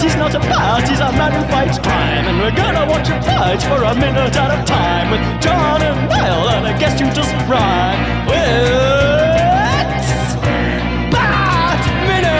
He's not a bat, he's a man who fights crime. And we're gonna watch him fight for a minute at a time. With John and Niall and a guest who doesn't rhyme. It's Bat Minute!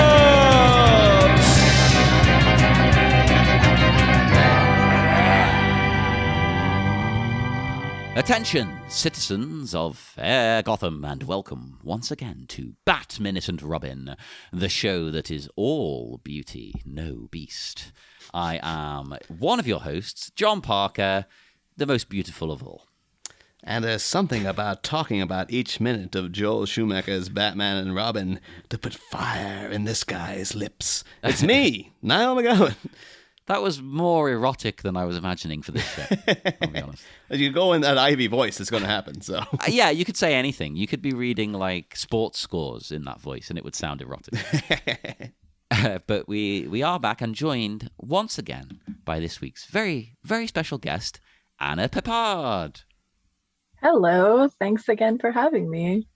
Attention, citizens of fair Gotham, and welcome once again to Bat Minute and Robin, the show that is all beauty, no beast. I am one of your hosts, John Parker, the most beautiful of all. And there's something about talking about each minute of Joel Schumacher's Batman and Robin to put fire in this guy's lips. It's me, Niall McGowan. That was more erotic than I was imagining for this show, I'll be honest. As you go in that Ivy voice, it's going to happen, so. Yeah, you could say anything. You could be reading, like, sports scores in that voice, and it would sound erotic. But we are back and joined once again by this week's very, very special guest, Anna Peppard. Hello. Thanks again for having me.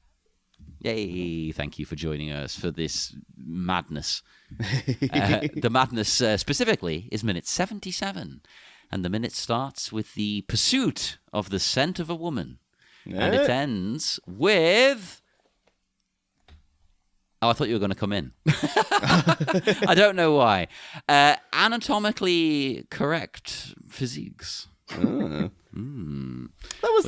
Yay, thank you for joining us for this madness. The madness specifically is minute 77, and the minute starts with the pursuit of the scent of a woman, and it ends with... Oh, I thought you were going to come in. I don't know why. Anatomically correct physiques. That was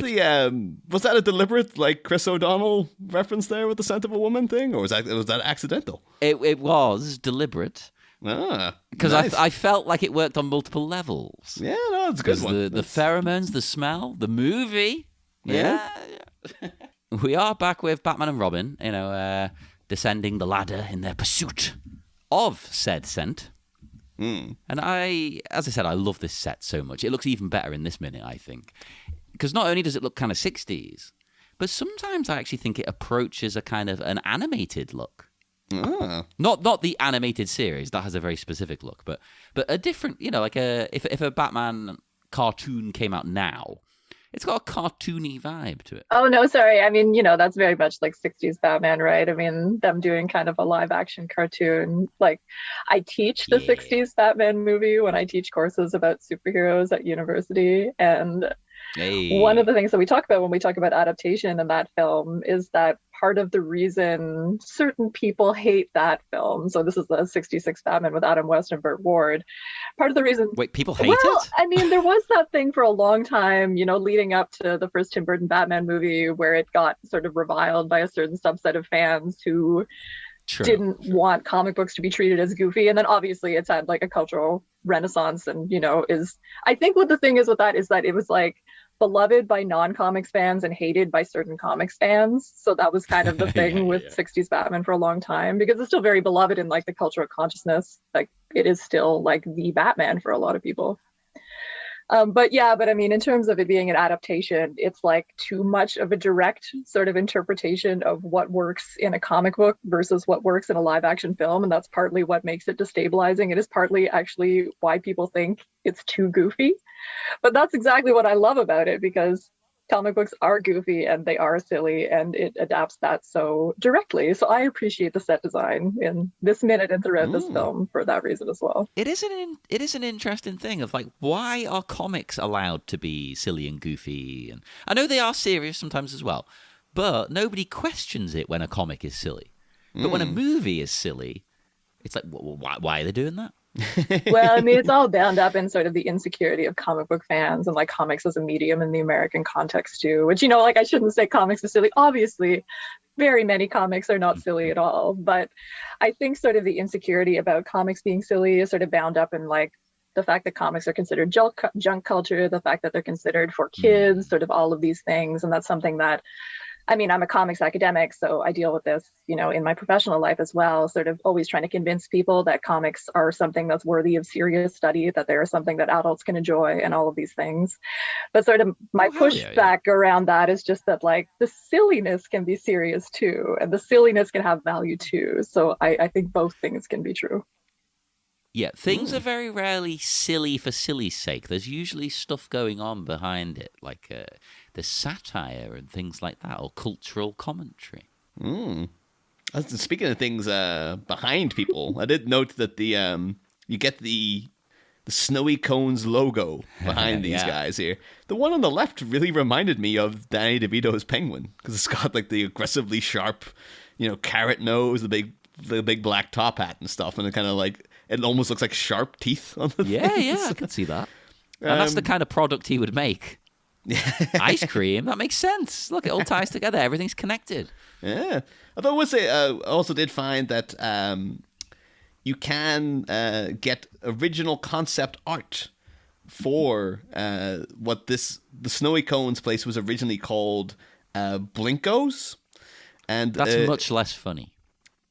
was that a deliberate, like, Chris O'Donnell reference there with the scent of a woman thing, or was that accidental? It was deliberate. Because nice. I felt like it worked on multiple levels. Yeah, no, it's a good one. The pheromones, the smell, the movie. Yeah. We are back with Batman and Robin, descending the ladder in their pursuit of said scent. And as I said, I love this set so much. It looks even better in this minute, I think. Because not only does it look kind of 60s, but sometimes I actually think it approaches a kind of an animated look. Not the animated series, that has a very specific look, but a different, like if a Batman cartoon came out now, it's got a cartoony vibe to it. Oh, no, sorry. I mean, that's very much like 60s Batman, right? I mean, them doing kind of a live action cartoon. Like, I teach the 60s Batman movie when I teach courses about superheroes at university. And one of the things that we talk about when we talk about adaptation in that film is that part of the reason certain people hate that film, so this is the 66 Batman with Adam West and Burt Ward, part of the reason... Wait, people hate it? I mean, there was that thing for a long time, leading up to the first Tim Burton Batman movie where it got sort of reviled by a certain subset of fans who didn't want comic books to be treated as goofy. And then obviously it's had like a cultural renaissance and, I think what the thing is with that is that it was like beloved by non-comics fans and hated by certain comics fans. So that was kind of the thing with 60s Batman for a long time, because it's still very beloved in like the cultural consciousness. Like it is still like the Batman for a lot of people. But I mean, in terms of it being an adaptation, it's like too much of a direct sort of interpretation of what works in a comic book versus what works in a live action film. And that's partly what makes it destabilizing. It is partly actually why people think it's too goofy. But that's exactly what I love about it, because comic books are goofy and they are silly, and it adapts that so directly. So I appreciate the set design in this minute and throughout this film for that reason as well. It is an interesting thing of like, why are comics allowed to be silly and goofy? And I know they are serious sometimes as well, but nobody questions it when a comic is silly. But when a movie is silly, it's like, why are they doing that? Well, I mean, it's all bound up in sort of the insecurity of comic book fans and like comics as a medium in the American context too, which, like I shouldn't say comics are silly. Obviously, very many comics are not silly at all. But I think sort of the insecurity about comics being silly is sort of bound up in like the fact that comics are considered junk culture, the fact that they're considered for kids, sort of all of these things. And that's something that, I mean, I'm a comics academic, so I deal with this, in my professional life as well, sort of always trying to convince people that comics are something that's worthy of serious study, that they're something that adults can enjoy and all of these things. But sort of my pushback around that is just that like the silliness can be serious too, and the silliness can have value too. So I think both things can be true. Yeah, things are very rarely silly for silly's sake. There's usually stuff going on behind it, like the satire and things like that, or cultural commentary. Speaking of things behind people, I did note that you get the Snowy Cones logo behind these guys here. The one on the left really reminded me of Danny DeVito's Penguin, because it's got like the aggressively sharp, carrot nose, the big black top hat and stuff, and it kind of like it almost looks like sharp teeth on the things. I can see that. And that's the kind of product he would make. Ice cream, that makes sense. Look, it all ties together. Everything's connected. Yeah. Although I would say, I also did find that you can get original concept art for what the Snowy Cones place was originally called Blinko's. And that's much less funny.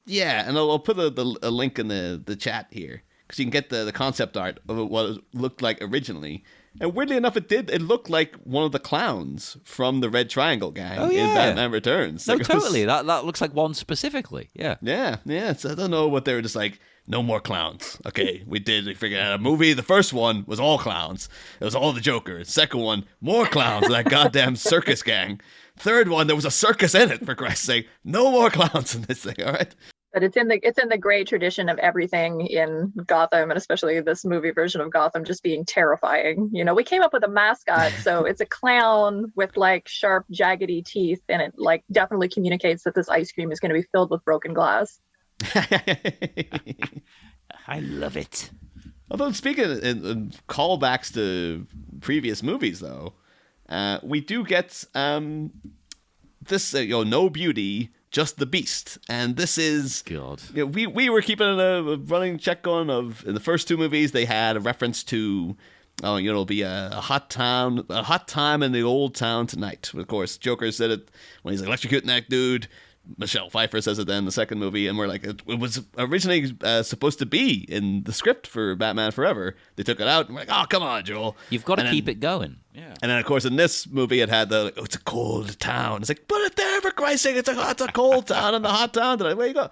Yeah, and I'll put a link in the chat here, because you can get the concept art of what it looked like originally. And weirdly enough, it looked like one of the clowns from the Red Triangle gang in Batman Returns. No, totally. That looks like one specifically. Yeah. Yeah. So I don't know what they were just like, no more clowns. Okay, we figured out a movie. The first one was all clowns. It was all the Joker. Second one, more clowns, that goddamn circus gang. Third one, there was a circus in it, for Christ's sake. No more clowns in this thing, all right? But it's in the great tradition of everything in Gotham, and especially this movie version of Gotham just being terrifying. We came up with a mascot, so it's a clown with like sharp, jaggedy teeth, and it like definitely communicates that this ice cream is going to be filled with broken glass. I love it. Although speaking in callbacks to previous movies, though, we do get this no beauty, just the beast. And this is God. We were keeping a running check going of, in the first two movies they had a reference to it'll be a hot time in the old town tonight. Of course, Joker said it when he's electrocuting that dude. Michelle Pfeiffer says it then in the second movie, and we're like, it was originally supposed to be in the script for Batman Forever. They took it out, and we're like, oh, come on, Joel. You've got to keep it going. Yeah. And then, of course, in this movie, it had it's a cold town. It's like, put it there, for Christ's sake. It's a cold town and a hot town tonight. Where you go?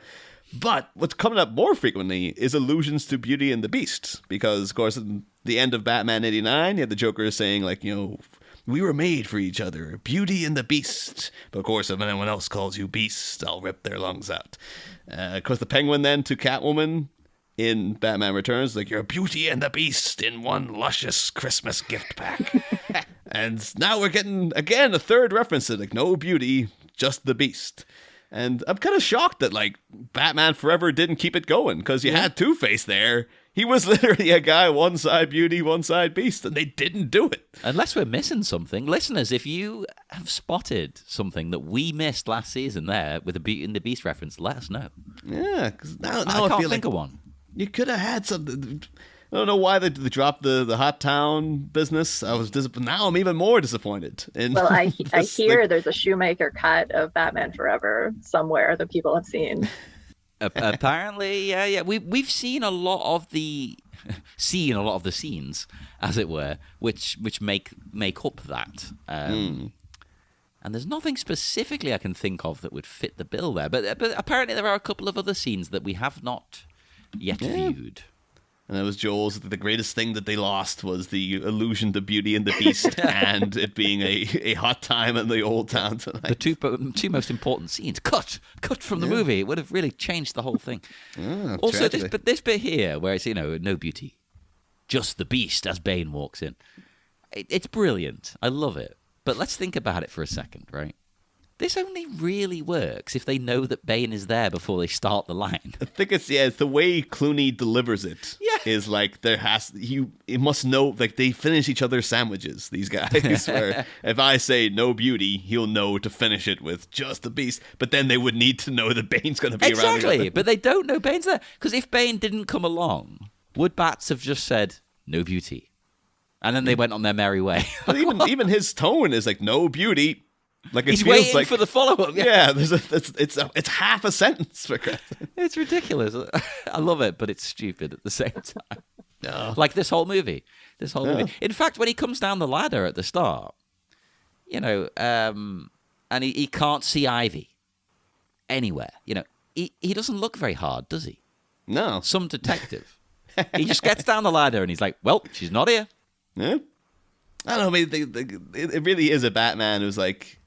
But what's coming up more frequently is allusions to Beauty and the Beast, because, of course, in the end of Batman 89, you had the Joker saying, like, we were made for each other, Beauty and the Beast. But of course, if anyone else calls you Beast, I'll rip their lungs out. Of course, the Penguin then to Catwoman in Batman Returns, like, you're Beauty and the Beast in one luscious Christmas gift pack. And now we're getting, again, a third reference to, like, no beauty, just the Beast. And I'm kind of shocked that, like, Batman Forever didn't keep it going, because you had Two-Face there. He was literally a guy, one side beauty, one side beast, and they didn't do it. Unless we're missing something. Listeners, if you have spotted something that we missed last season there with a Beauty and the Beast reference, let us know. Yeah, because now I can't feel think like of one. You could have had something. I don't know why they dropped the hot town business. I was disappointed. Now I'm even more disappointed. Well, I hear there's a Shoemaker cut of Batman Forever somewhere that people have seen. Apparently, yeah. We've seen a lot of the scenes, as it were, which make up that. And there's nothing specifically I can think of that would fit the bill there. But apparently there are a couple of other scenes that we have not yet viewed. And it was Joel's, the greatest thing that they lost was the allusion to Beauty and the Beast and it being a hot time in the old town tonight. The two most important scenes. Cut from the movie. It would have really changed the whole thing. Also, this bit here, where it's, no beauty, just the Beast as Bane walks in. It's brilliant. I love it. But let's think about it for a second, right? This only really works if they know that Bane is there before they start the line. I think it's the way Clooney delivers it. Yeah. Is like you must know, like, they finish each other's sandwiches, these guys. Where if I say no beauty, he'll know to finish it with just the Beast. But then they would need to know that Bane's going to be around. Exactly, but they don't know Bane's there. Because if Bane didn't come along, would Bats have just said no beauty? And then they went on their merry way. But even his tone is like no beauty. Like he's waiting for the follow-up. Yeah, it's half a sentence. For it's ridiculous. I love it, but it's stupid at the same time. No. Like this whole movie. Movie. In fact, when he comes down the ladder at the start, and he can't see Ivy anywhere. He doesn't look very hard, does he? No. Some detective. He just gets down the ladder and he's like, well, she's not here. Yeah. I don't know. I mean, it really is a Batman who's like,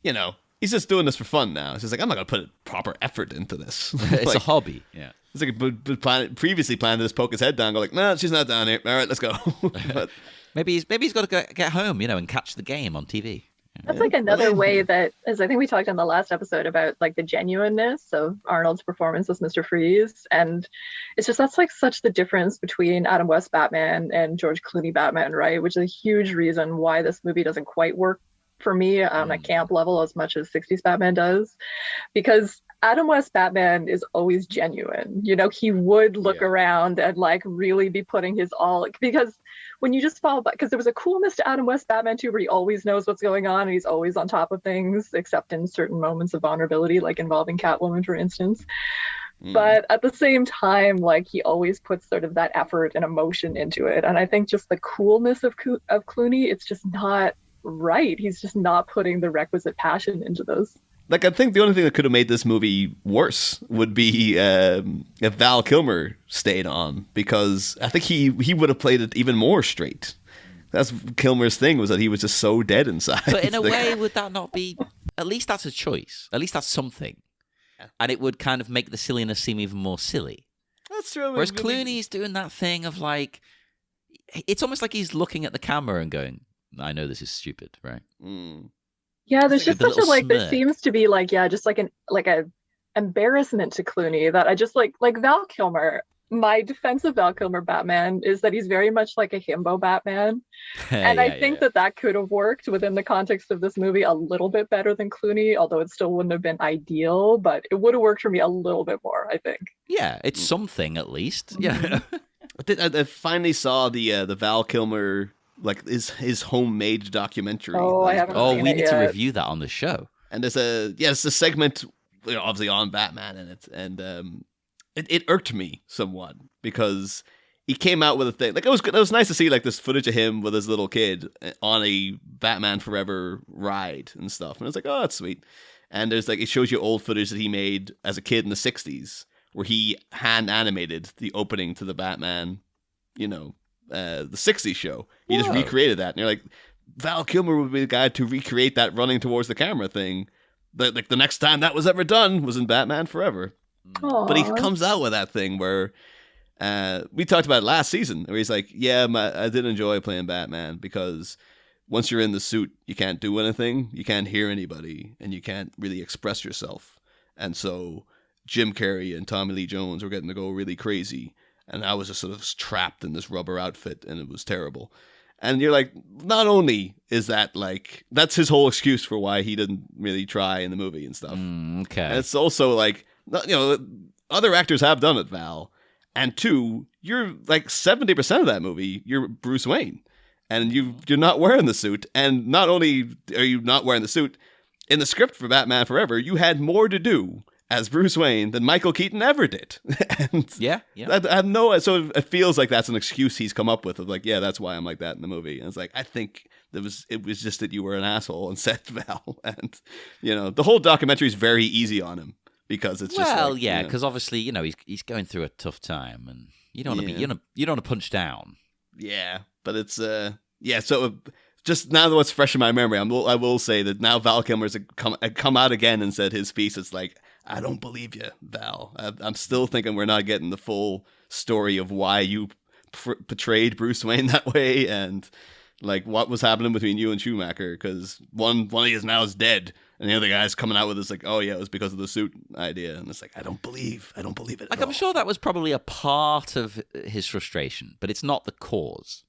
you know, he's just doing this for fun now. It's just like, I'm not going to put proper effort into this. It's like, a hobby. Yeah. It's like previously planned to just poke his head down, go like, no, she's not down here. All right, let's go. But, maybe he's got to get home, and catch the game on TV. That's like another way that, as I think we talked in the last episode about like the genuineness of Arnold's performance as Mr. Freeze. And it's just, that's like such the difference between Adam West Batman and George Clooney Batman, right? Which is a huge reason why this movie doesn't quite work for me on a camp level as much as 60s Batman does. Because Adam West Batman is always genuine. He would look around and like really be putting his all, because when you just follow, because there was a coolness to Adam West Batman too, where he always knows what's going on and he's always on top of things, except in certain moments of vulnerability, like involving Catwoman, for instance. But at the same time, like he always puts sort of that effort and emotion into it. And I think just the coolness of Clooney, it's just not right. He's just not putting the requisite passion into those. Like, I think the only thing that could have made this movie worse would be if Val Kilmer stayed on, because I think he would have played it even more straight. That's Kilmer's thing, was that he was just so dead inside. But in a way, would that not be... At least that's a choice. At least that's something. And it would kind of make the silliness seem even more silly. That's true. Whereas Clooney's doing that thing of like... It's almost like he's looking at the camera and going, I know this is stupid, right? Yeah, there's just such a like, smirk. there seems to be like, just like a embarrassment to Clooney that I just like Val Kilmer. My defense of Val Kilmer Batman is that he's very much like a himbo Batman. And I think that could have worked within the context of this movie a little bit better than Clooney, although it still wouldn't have been ideal, but it would have worked for me a little bit more, I think. Yeah, it's something at least. Yeah. I finally saw the Val Kilmer, like his homemade documentary. I haven't seen we it need to yet. review that on the show. And it's a segment, obviously on Batman in it, and it irked me somewhat because he came out with a thing. Like, it was nice to see like this footage of him with his little kid on a Batman Forever ride and stuff, and it's like, oh, that's sweet. And there's like, it shows you old footage that he made as a kid in the 60s where he hand animated the opening to the Batman, the 60s show. He just recreated that, and you're like, Val Kilmer would be the guy to recreate that running towards the camera thing. Like the next time that was ever done was in Batman Forever. Aww. But he comes out with that thing where we talked about it last season, where he's like, yeah, I did enjoy playing Batman because once you're in the suit, you can't do anything, you can't hear anybody, and you can't really express yourself. And so Jim Carrey and Tommy Lee Jones were getting to go really crazy, and I was just sort of trapped in this rubber outfit, and it was terrible. And you're like, not only is that like, that's his whole excuse for why he didn't really try in the movie and stuff. Okay. And it's also like, other actors have done it, Val. And two, you're like 70% of that movie, you're Bruce Wayne. And you're not wearing the suit. And not only are you not wearing the suit, in the script for Batman Forever, you had more to do as Bruce Wayne than Michael Keaton ever did. And yeah. So it feels like that's an excuse he's come up with of like, yeah, that's why I'm like that in the movie. And it's like, I think it was just that you were an asshole and said Val. And, the whole documentary is very easy on him because it's just because obviously, he's going through a tough time and you don't want to be, you don't want to punch down. Yeah, but it's, so just now that what's fresh in my memory, I will say that now Val Kilmer's come out again and said his piece. It's like, I don't believe you, Val. I'm still thinking we're not getting the full story of why you portrayed Bruce Wayne that way and like what was happening between you and Schumacher, because one of you now is dead and the other guy's coming out with this like, oh yeah, it was because of the suit idea. And it's like, I don't believe it like at I'm all. sure that was probably a part of his frustration, but it's not the cause.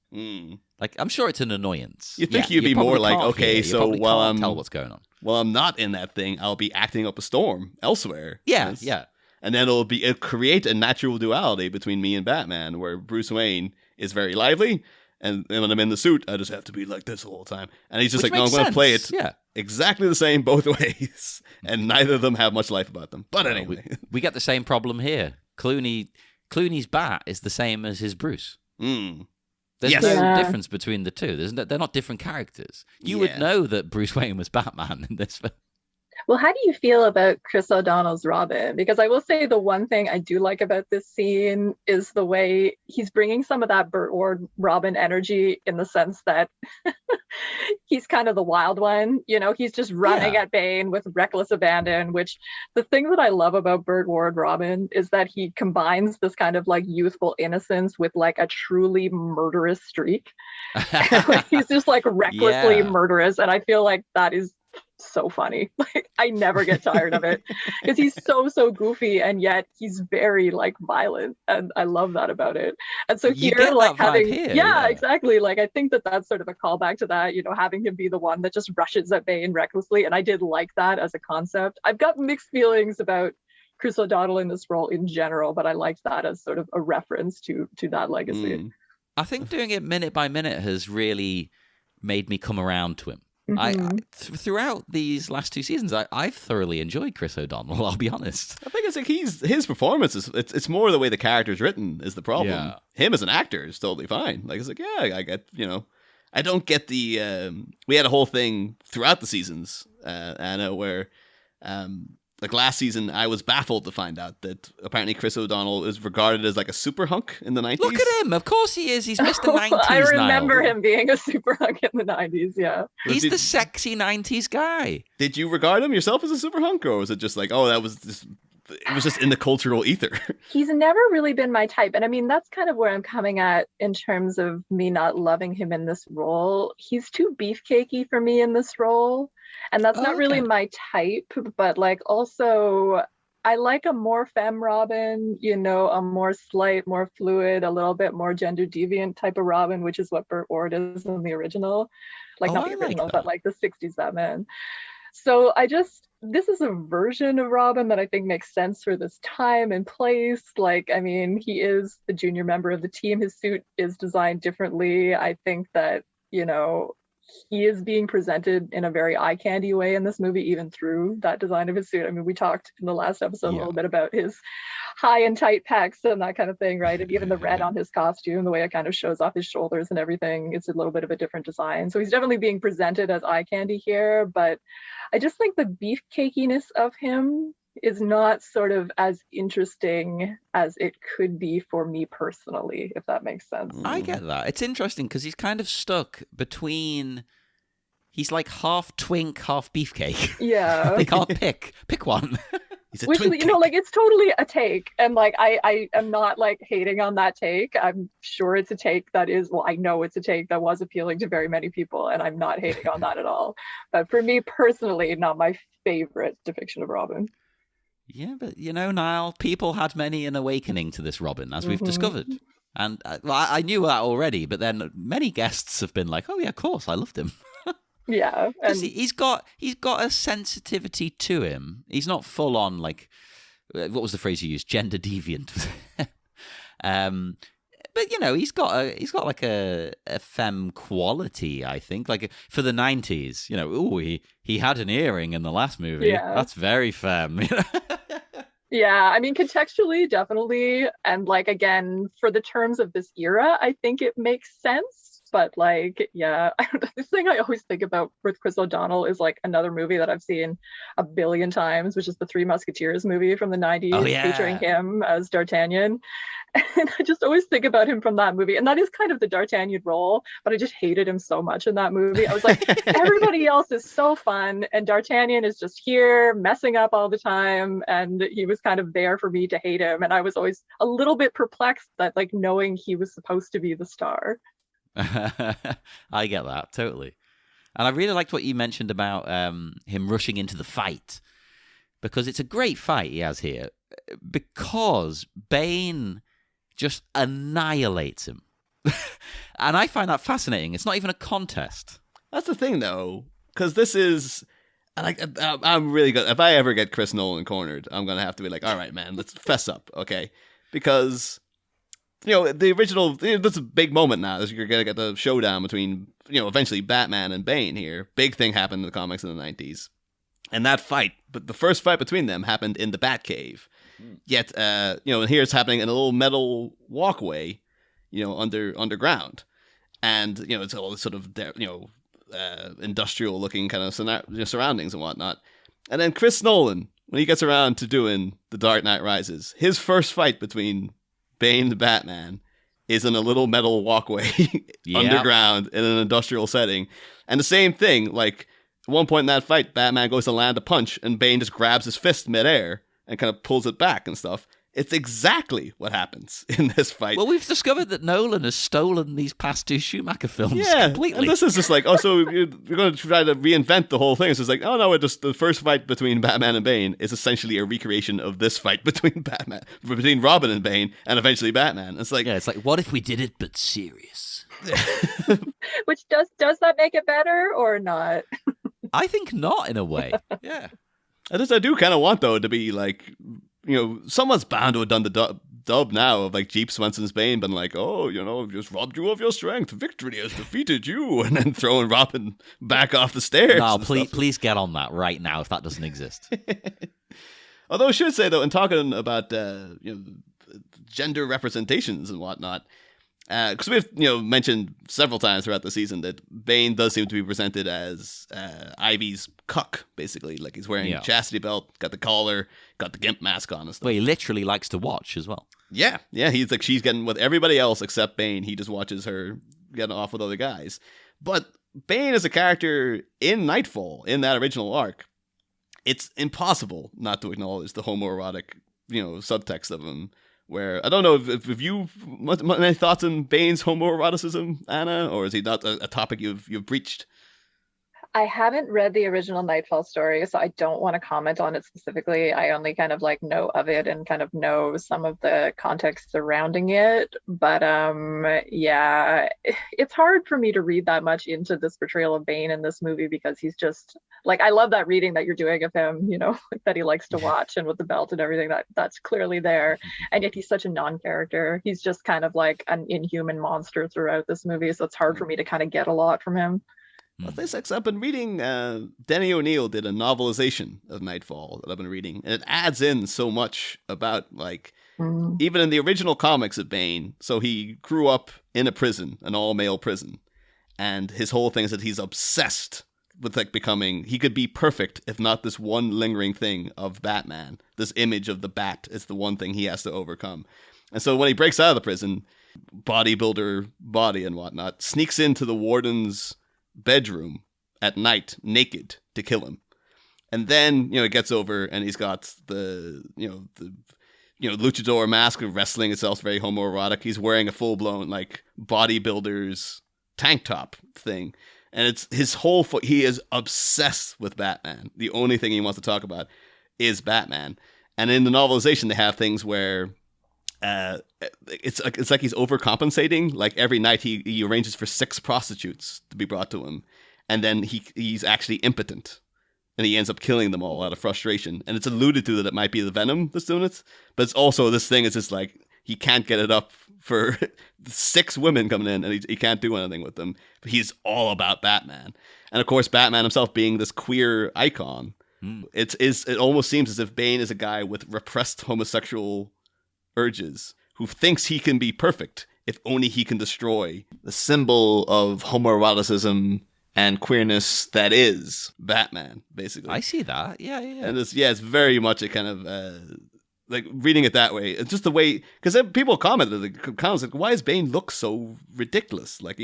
Like, I'm sure it's an annoyance. You think you'd be more like, okay, so while I'm tell what's going on. Well, I'm not in that thing, I'll be acting up a storm elsewhere. Yeah. And then it'll create a natural duality between me and Batman, where Bruce Wayne is very lively, and when I'm in the suit, I just have to be like this the whole time. And he's just Which like, no, I'm going to play it Yeah. exactly the same both ways. And neither of them have much life about them. But anyway. We get the same problem here. Clooney's Bat is the same as his Bruce. There's no difference between the two. They're not different characters. You would know that Bruce Wayne was Batman in this film. Well, how do you feel about Chris O'Donnell's Robin? Because I will say the one thing I do like about this scene is the way he's bringing some of that Burt Ward Robin energy, in the sense that he's kind of the wild one. You know, he's just running at Bane with reckless abandon, which the thing that I love about Burt Ward Robin is that he combines this kind of like youthful innocence with like a truly murderous streak. He's just like recklessly murderous. And I feel like that is so funny. Like, I never get tired of it because he's so goofy, and yet he's very like violent, and I love that about it. And so here, like having exactly, like I think that that's sort of a callback to that, you know, having him be the one that just rushes at Bane recklessly, and I did like that as a concept. I've got mixed feelings about Chris O'Donnell in this role in general, but I liked that as sort of a reference to that legacy. I think doing it minute by minute has really made me come around to him. Throughout these last two seasons, I've thoroughly enjoyed Chris O'Donnell, I'll be honest. I think it's like his performance is it's more the way the character's written is the problem. Yeah. Him as an actor is totally fine. Like, it's like, I get, you know, I don't get the we had a whole thing throughout the seasons, Anna, where like last season, I was baffled to find out that apparently Chris O'Donnell is regarded as like a super hunk in the 90s. Look at him. Of course he is. He's Mr. 90s I remember him being a super hunk in the 90s, yeah. He's the sexy 90s guy. Did you regard him yourself as a super hunk, or was it just like, oh, it was just in the cultural ether? He's never really been my type. And I mean, that's kind of where I'm coming at in terms of me not loving him in this role. He's too beefcakey for me in this role. And that's not really my type, but like also I like a more femme Robin, you know, a more slight, more fluid, a little bit more gender deviant type of Robin, which is what Burt Ward is in the original. Like not the original, but like the 60s Batman. So this is a version of Robin that I think makes sense for this time and place. Like, I mean, he is the junior member of the team. His suit is designed differently. I think that, you know, he is being presented in a very eye candy way in this movie, even through that design of his suit. I mean, we talked in the last episode a little bit about his high and tight pecs and that kind of thing, right? And even the red on his costume, the way it kind of shows off his shoulders and everything, it's a little bit of a different design. So he's definitely being presented as eye candy here, but I just think the beefcakiness of him is not sort of as interesting as it could be for me personally, if that makes sense. I get that. It's interesting because he's kind of stuck between, he's like half twink, half beefcake. Yeah. They can't pick one. Which, you know, like, it's totally a take. And like, I am not like hating on that take. I'm sure it's a take that is, well, I know it's a take that was appealing to very many people, and I'm not hating on that at all. But for me personally, not my favorite depiction of Robin. Yeah, but you know, Niall, people had many an awakening to this Robin, as we've discovered. And I knew that already, but then many guests have been like, oh yeah, of course, I loved him. Yeah. And he's got a sensitivity to him. He's not full on like, what was the phrase you used? Gender deviant. But you know, he's got like a femme quality, I think. Like for the 90s, you know, he had an earring in the last movie. Yeah. That's very femme. Yeah, I mean, contextually, definitely. And like, again, for the terms of this era, I think it makes sense. But like, yeah, this thing I always think about with Chris O'Donnell is like another movie that I've seen a billion times, which is the Three Musketeers movie from the 90s, featuring him as D'Artagnan. And I just always think about him from that movie. And that is kind of the D'Artagnan role, but I just hated him so much in that movie. I was like, everybody else is so fun, and D'Artagnan is just here messing up all the time. And he was kind of there for me to hate him. And I was always a little bit perplexed that, like, knowing he was supposed to be the star. I get that, totally. And I really liked what you mentioned about him rushing into the fight, because it's a great fight he has here, because Bane just annihilates him. And I find that fascinating. It's not even a contest. That's the thing, though, because this is... I'm really good. If I ever get Chris Nolan cornered, I'm going to have to be like, all right, man, let's fess up, okay? Because... you know, the original, that's a big moment now. You're going to get the showdown between, you know, eventually Batman and Bane here. Big thing happened in the comics in the 90s. And that fight, but the first fight between them happened in the Batcave. Yet, you know, and here it's happening in a little metal walkway, you know, underground. And, you know, it's all this sort of, you know, industrial looking kind of surroundings and whatnot. And then Chris Nolan, when he gets around to doing The Dark Knight Rises, his first fight between Bane and Batman is in a little metal walkway underground in an industrial setting. And the same thing, like, at one point in that fight, Batman goes to land a punch and Bane just grabs his fist midair and kind of pulls it back and stuff. It's exactly what happens in this fight. Well, we've discovered that Nolan has stolen these past two Schumacher films completely. And this is just like, so you're going to try to reinvent the whole thing. It's just like, oh no, the first fight between Batman and Bane is essentially a recreation of this fight between Robin and Bane, and eventually Batman. It's like, what if we did it but serious? Which does that make it better or not? I think not, in a way. Yeah. I do kind of want, though, to be like, someone's bound to have done the dub now of like Jeep Swenson's Bane, been like, oh, just robbed you of your strength. Victory has defeated you. And then throwing Robin back off the stairs. No, please get on that right now if that doesn't exist. Although I should say, though, in talking about gender representations and whatnot, because we've mentioned several times throughout the season that Bane does seem to be presented as Ivy's cuck, basically. Like, he's wearing a chastity belt, got the collar, got the gimp mask on and stuff. Well, he literally likes to watch as well. Yeah, he's like, she's getting with everybody else except Bane. He just watches her getting off with other guys. But Bane as a character in Nightfall, in that original arc, it's impossible not to acknowledge the homoerotic, subtext of him. Where I don't know if you any thoughts on Bane's homoeroticism, Anna, or is he not a topic you've breached? I haven't read the original Nightfall story, so I don't want to comment on it specifically. I only kind of like know of it and kind of know some of the context surrounding it. But yeah, it's hard for me to read that much into this portrayal of Bane in this movie because he's just like, I love that reading that you're doing of him, that he likes to watch and with the belt and everything that's clearly there. And yet he's such a non-character. He's just kind of like an inhuman monster throughout this movie. So it's hard for me to kind of get a lot from him. Well, this I've been reading, Denny O'Neil did a novelization of Nightfall that I've been reading, and it adds in so much about, like, even in the original comics of Bane, so he grew up in a prison, an all-male prison, and his whole thing is that he's obsessed with, like, he could be perfect if not this one lingering thing of Batman. This image of the bat is the one thing he has to overcome. And so when he breaks out of the prison, bodybuilder body and whatnot, sneaks into the warden's bedroom at night naked to kill him, and then it gets over and he's got the luchador mask of wrestling itself, very homoerotic. He's wearing a full-blown like bodybuilder's tank top thing, and it's his whole he is obsessed with Batman. The only thing he wants to talk about is Batman. And in the novelization they have things where it's like he's overcompensating. Like every night he arranges for 6 prostitutes to be brought to him, and then he's actually impotent, and he ends up killing them all out of frustration. And it's alluded to that it might be the venom that's doing it, but it's also this thing is just like he can't get it up for 6 women coming in, and he can't do anything with them. But he's all about Batman, and of course Batman himself being this queer icon, it almost seems as if Bane is a guy with repressed homosexual urges who thinks he can be perfect if only he can destroy the symbol of homoeroticism and queerness that is Batman, basically. I see that. Yeah. And it's very much a kind of like reading it that way. It's just the way, because people commented, like, why does Bane look so ridiculous? Like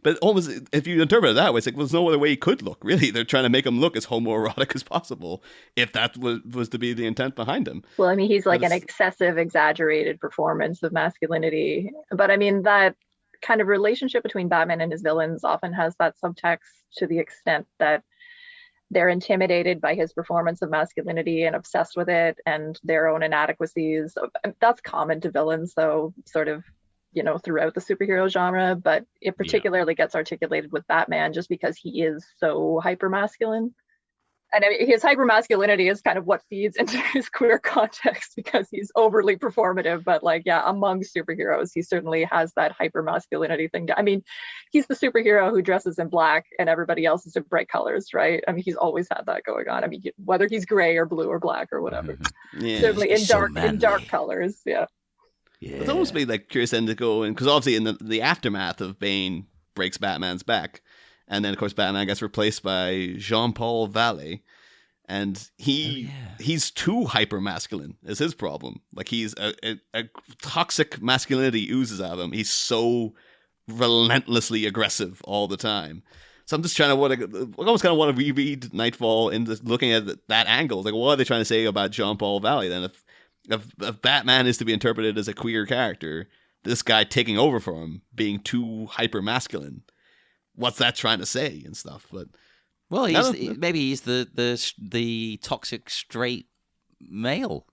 but almost if you interpret it that way, it's like, well, there's no other way he could look. Really, they're trying to make him look as homoerotic as possible, if that was to be the intent behind him. Well, I mean, he's like an excessive, exaggerated performance of masculinity. But I mean, that kind of relationship between Batman and his villains often has that subtext to the extent that they're intimidated by his performance of masculinity and obsessed with it and their own inadequacies. That's common to villains, though, sort of, throughout the superhero genre, but it particularly gets articulated with Batman just because he is so hypermasculine. And I mean, his hypermasculinity is kind of what feeds into his queer context because he's overly performative. But among superheroes, he certainly has that hypermasculinity thing. I mean, he's the superhero who dresses in black and everybody else is in bright colors, right? I mean, he's always had that going on. I mean, whether he's gray or blue or black or whatever, certainly in dark colors. Yeah. It's almost be like curious then to go in, because obviously in the aftermath of Bane breaks Batman's back. And then, of course, Batman gets replaced by Jean-Paul Vallée. And he's too hyper masculine is his problem. Like he's a toxic masculinity oozes out of him. He's so relentlessly aggressive all the time. So I'm just trying to almost kind of want to reread Nightfall into looking at that angle. Like, what are they trying to say about Jean-Paul Valley then? If Batman is to be interpreted as a queer character, this guy taking over for him being too hyper masculine, what's that trying to say and stuff? But well, maybe he's the toxic straight male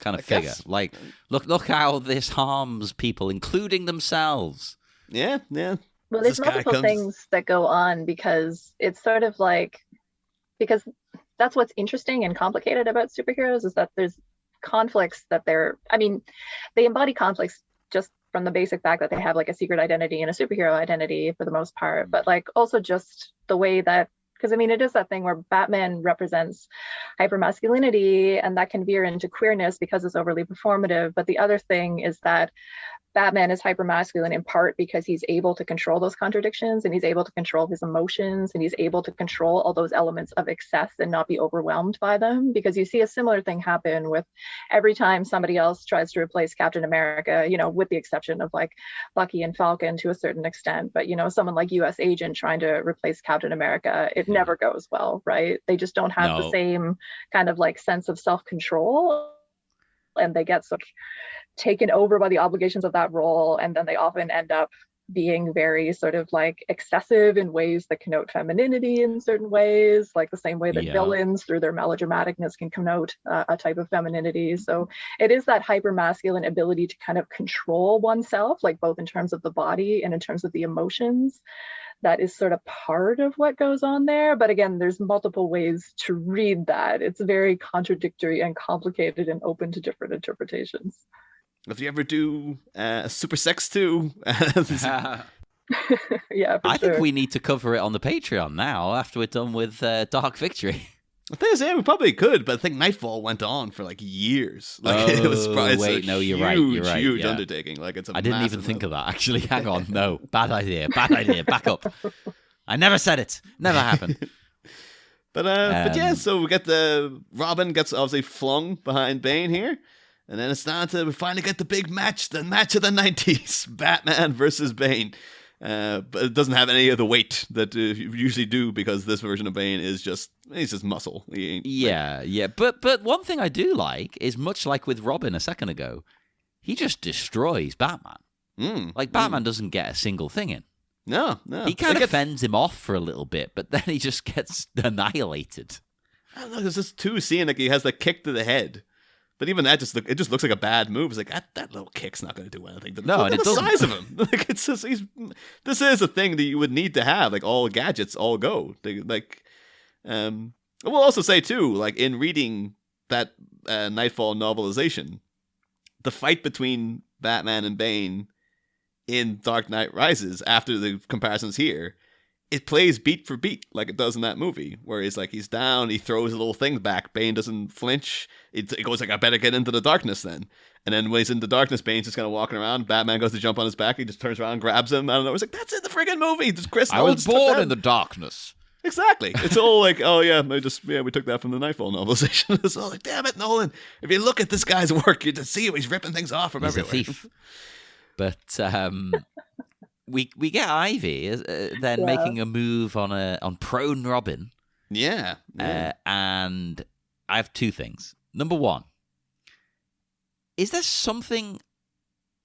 kind of figure. Guess. Like, look how this harms people, including themselves. Yeah. Well, there's multiple things that go on because it's sort of like, because that's what's interesting and complicated about superheroes is that there's conflicts that they embody conflicts just from the basic fact that they have like a secret identity and a superhero identity for the most part, but like also just the way that, because it is that thing where Batman represents hypermasculinity and that can veer into queerness because it's overly performative. But the other thing is that Batman is hypermasculine in part because he's able to control those contradictions and he's able to control his emotions and he's able to control all those elements of excess and not be overwhelmed by them. Because you see a similar thing happen with every time somebody else tries to replace Captain America, with the exception of like Bucky and Falcon to a certain extent. But, someone like US Agent trying to replace Captain America, it never goes well, right? They just don't have the same kind of like sense of self-control and they get sort of taken over by the obligations of that role, and then they often end up being very sort of like excessive in ways that connote femininity in certain ways, like the same way that villains through their melodramaticness can connote a type of femininity. So it is that hypermasculine ability to kind of control oneself, like both in terms of the body and in terms of the emotions, that is sort of part of what goes on there. But again, there's multiple ways to read that. It's very contradictory and complicated and open to different interpretations. If you ever do Super Sex 2, yeah, I think we need to cover it on the Patreon now after we're done with Dark Victory. The thing is, we probably could, but I think Nightfall went on for like years. Like you're right. Huge undertaking. Like I didn't even think of that. Actually, hang on, no, bad idea. Back up. I never said it. Never happened. But yeah, so we get Robin gets obviously flung behind Bane here. And then it's down to we finally get the big match, the match of the 90s, Batman versus Bane. But it doesn't have any of the weight that you usually do because this version of Bane is he's just muscle. Yeah. But one thing I do like is much like with Robin a second ago, he just destroys Batman. Like Batman doesn't get a single thing in. No. He kind of fends him off for a little bit, but then he just gets annihilated. I don't know, there's this too scene like he has the kick to the head. But even that it just looks like a bad move. It's like that little kick's not going to do anything. But no, look and at the size of him. Like it's just this is a thing that you would need to have. Like all gadgets, all go. We'll also say too, like in reading that Nightfall novelization, the fight between Batman and Bane in Dark Knight Rises after the comparisons here, it plays beat for beat like it does in that movie, where he's down, he throws a little thing back, Bane doesn't flinch, it goes like, I better get into the darkness then. And then when he's in the darkness, Bane's just kind of walking around, Batman goes to jump on his back, he just turns around and grabs him, I don't know, it's like, that's in the friggin' movie, I was born in the darkness. Exactly. It's all like, oh yeah, we took that from the Nightfall novelization. It's all like, damn it, Nolan, if you look at this guy's work, you just see how he's ripping things off from everywhere. He's a thief. But, We get Ivy then making a move on prone Robin. Yeah. And I have two things. Number one, is there something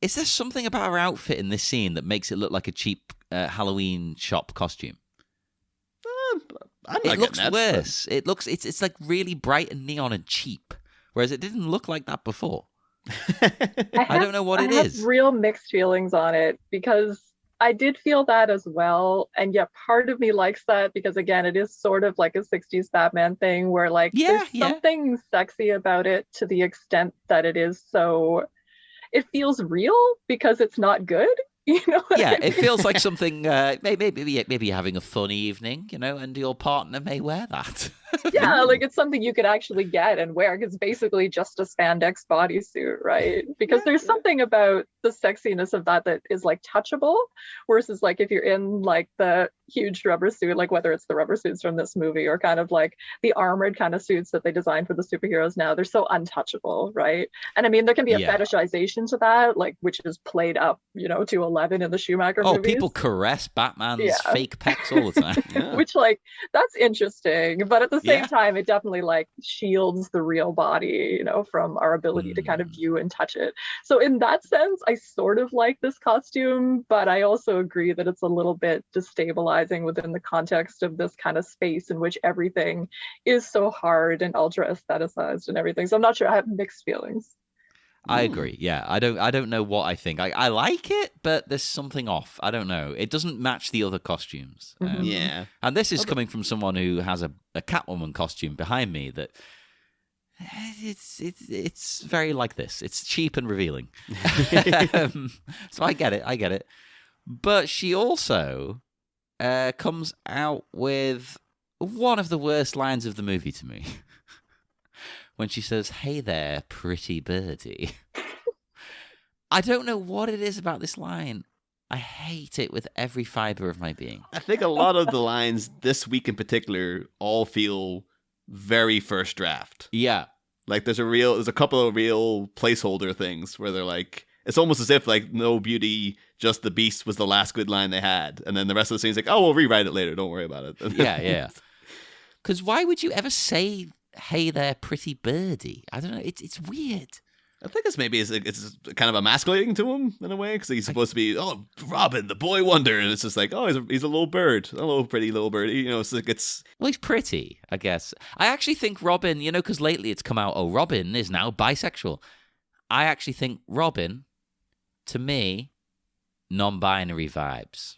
about her outfit in this scene that makes it look like a cheap Halloween shop costume? It looks worse. But... It's like really bright and neon and cheap, whereas it didn't look like that before. I don't know what it is. I have real mixed feelings on it because I did feel that as well, and yet part of me likes that because again, it is sort of like a 60s Batman thing where like there's something sexy about it to the extent that it feels real because it's not good. You know it feels like something maybe you're having a fun evening, and your partner may wear that. Like it's something you could actually get and wear because it's basically just a spandex bodysuit, right? Because there's something about the sexiness of that is like touchable versus like if you're in like the huge rubber suit, like whether it's the rubber suits from this movie or kind of like the armored kind of suits that they design for the superheroes now, they're so untouchable, right? And I mean, there can be a fetishization to that, like which is played up, to 11 in the Schumacher movies. People caress Batman's fake pecs all the time. Which, like, that's interesting, but at the same time, it definitely like shields the real body, from our ability to kind of view and touch it. So in that sense, I sort of like this costume, but I also agree that it's a little bit destabilizing within the context of this kind of space in which everything is so hard and ultra aestheticized and everything. So I'm not sure. I have mixed feelings. I agree. Yeah, I don't know what I think. I like it, but there's something off. I don't know. It doesn't match the other costumes. And this is coming from someone who has a Catwoman costume behind me that it's very like this. It's cheap and revealing. So I get it. But she also comes out with one of the worst lines of the movie to me. When she says, "Hey there, pretty birdie." I don't know what it is about this line. I hate it with every fiber of my being. I think a lot of the lines this week in particular all feel very first draft. Yeah. Like there's a couple of real placeholder things where they're like, it's almost as if like no beauty, just the beast was the last good line they had. And then the rest of the scene's like, oh, we'll rewrite it later. Don't worry about it. Yeah. Because why would you ever say, "Hey there, pretty birdie"? I don't know. It's weird. I think it's kind of emasculating to him in a way because he's supposed to be, oh, Robin, the boy wonder, and it's just like, oh, he's a little bird, a little pretty little birdie. It's like well, he's pretty, I guess. I actually think Robin, because lately it's come out, oh, Robin is now bisexual. I actually think Robin, to me, non-binary vibes.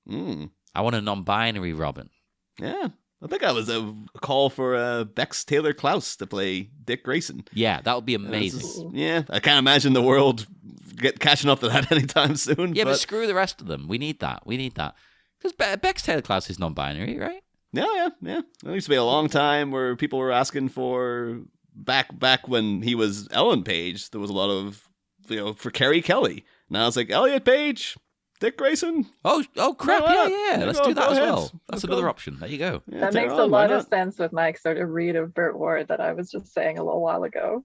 I want a non-binary Robin. Yeah. I think that was a call for Bex Taylor Klaus to play Dick Grayson. Yeah, that would be amazing. I can't imagine the world catching up to that anytime soon. Yeah, but screw the rest of them. We need that. Because Bex Taylor Klaus is non-binary, right? Yeah. There used to be a long time where people were asking for, back when he was Ellen Page, there was a lot of, for Carrie Kelly. Now it's like, Elliot Page, Dick Grayson. Oh crap! Yeah. Let's do that as well. That's another option. There you go. That makes a lot of sense with my sort of read of Burt Ward that I was just saying a little while ago.